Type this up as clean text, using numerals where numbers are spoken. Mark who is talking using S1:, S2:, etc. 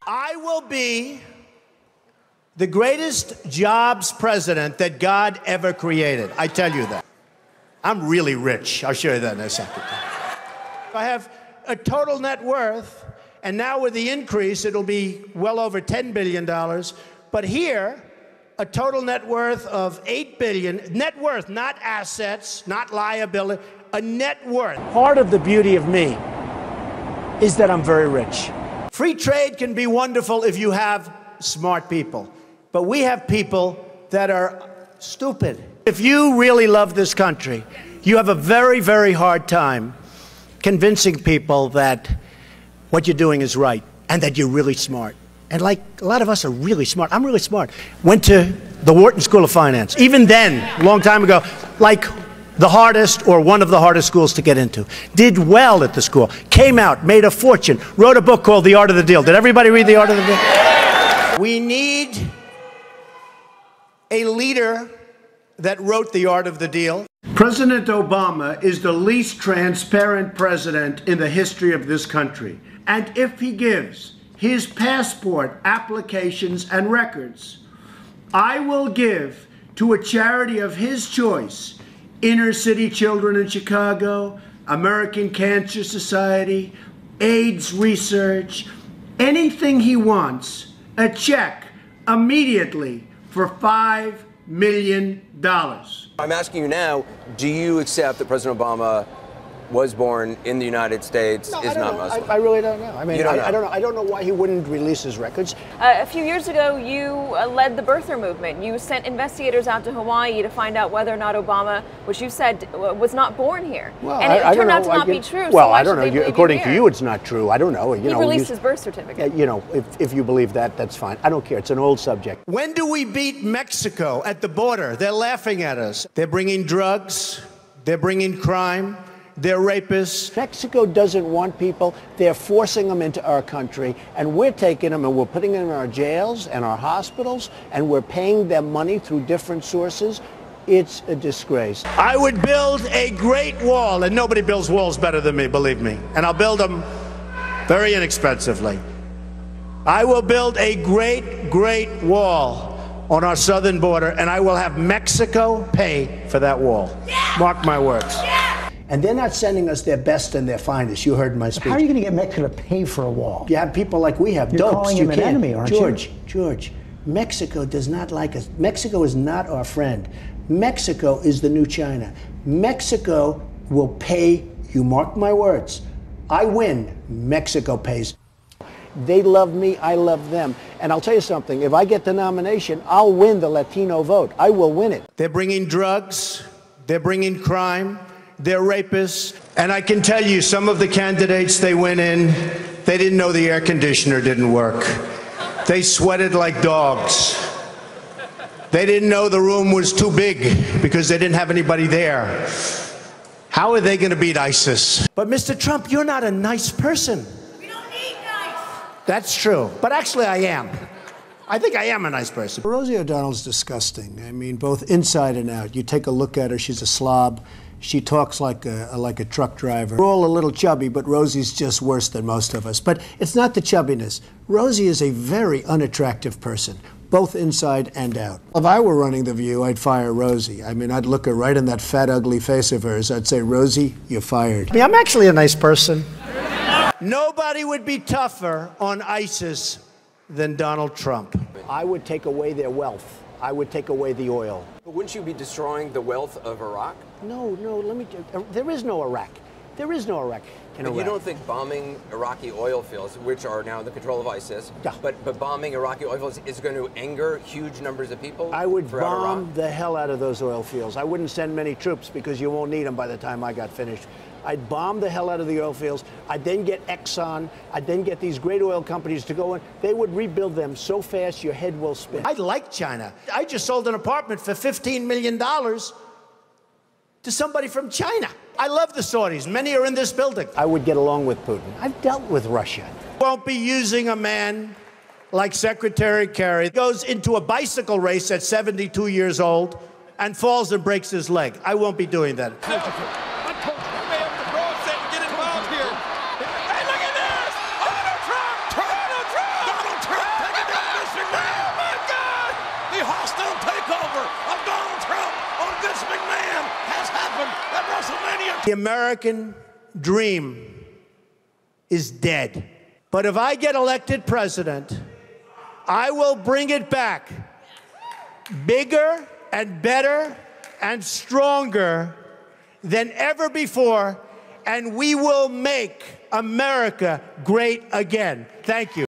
S1: I will be the greatest jobs president that God ever created. I tell you that. I'm really rich. I'll show you that in a second. I have a total net worth, and now with the increase, it'll be well over $10 billion. But here, a total net worth of $8 billion. Net worth, not assets, not liability, a net worth. Part of the beauty of me is that I'm very rich. Free trade can be wonderful if you have smart people. But we have people that are stupid. If you really love this country, you have a very, very hard time convincing people that what you're doing is right and that you're really smart. And like a lot of us are really smart. I'm really smart. Went to the Wharton School of Finance. Even then, a long time ago, like the hardest or one of the hardest schools to get into. Did well at the school. Came out, made a fortune, wrote a book called The Art of the Deal. Did everybody read The Art of the Deal? We need a leader that wrote The Art of the Deal. President Obama is the least transparent president in the history of this country. And if he gives his passport applications and records, I will give to a charity of his choice, Inner City Children in Chicago, American Cancer Society, AIDS research, anything he wants, a check immediately for $5 million.
S2: I'm asking you now, do you accept that President Obama was born in the United States, is not Muslim?
S1: I really don't know. I mean,
S2: I
S1: don't know. I don't know why he wouldn't release his records.
S3: A few years ago, you led the birther movement. You sent investigators out to Hawaii to find out whether or not Obama, which you said was not born here.
S1: Well,
S3: and it turned out to not be true.
S1: Well,
S3: so
S1: I don't know. According to you, it's not true. I don't know.
S3: He released his birth certificate.
S1: You know, if you believe that, that's fine. I don't care. It's an old subject. When do we beat Mexico at the border? They're laughing at us. They're bringing drugs. They're bringing crime. They're rapists. Mexico doesn't want people. They're forcing them into our country, and we're taking them and we're putting them in our jails and our hospitals, and we're paying them money through different sources. It's a disgrace. I would build a great wall, and nobody builds walls better than me, believe me. And I'll build them very inexpensively. I will build a great, great wall on our southern border, and I will have Mexico pay for that wall. Yeah! Mark my words. Yeah! And they're not sending us their best and their finest. You heard my speech.
S4: How are you going to get Mexico to pay for a wall?
S1: You have people like we have.
S4: You're
S1: dopes.
S4: calling him an enemy, aren't you?
S1: George, Mexico does not like us. Mexico is not our friend. Mexico is the new China. Mexico will pay, you mark my words. I win, Mexico pays. They love me, I love them. And I'll tell you something, if I get the nomination, I'll win the Latino vote. I will win it. They're bringing drugs, they're bringing crime, they're rapists. And I can tell you, some of the candidates they went in, they didn't know the air conditioner didn't work. They sweated like dogs. They didn't know the room was too big because they didn't have anybody there. How are they going to beat ISIS? But Mr. Trump, you're not a nice person.
S5: We don't need nice.
S1: That's true. But actually, I am. I think I am a nice person. Rosie O'Donnell's disgusting. I mean, both inside and out. You take a look at her, she's a slob. She talks like a truck driver. We're all a little chubby, but Rosie's just worse than most of us. But it's not the chubbiness. Rosie is a very unattractive person, both inside and out. If I were running The View, I'd fire Rosie. I mean, I'd look her right in that fat, ugly face of hers. I'd say, Rosie, you're fired. I mean, I'm actually a nice person. Nobody would be tougher on ISIS than Donald Trump. I would take away their wealth. I would take away the oil.
S2: But wouldn't you be destroying the wealth of Iraq?
S1: No, let me tell you, there is no Iraq. There is no Iraq.
S2: But you don't think bombing Iraqi oil fields, which are now in the control of ISIS,
S1: yeah.
S2: but bombing Iraqi oil fields is going to anger huge numbers of people?
S1: I would bomb
S2: Iraq?
S1: the hell out of those oil fields. I wouldn't send many troops because you won't need them by the time I got finished. I'd bomb the hell out of the oil fields. I'd then get Exxon. I'd then get these great oil companies to go in. They would rebuild them so fast your head will spin. I like China. I just sold an apartment for $15 million to somebody from China. I love the Saudis. Many are in this building. I would get along with Putin. I've dealt with Russia. Won't be using a man like Secretary Kerry goes into a bicycle race at 72 years old and falls and breaks his leg. I won't be doing that.
S5: Mayhem has happened at WrestleMania.
S1: The American dream is dead. But if I get elected president, I will bring it back bigger and better and stronger than ever before, and we will make America great again. Thank you.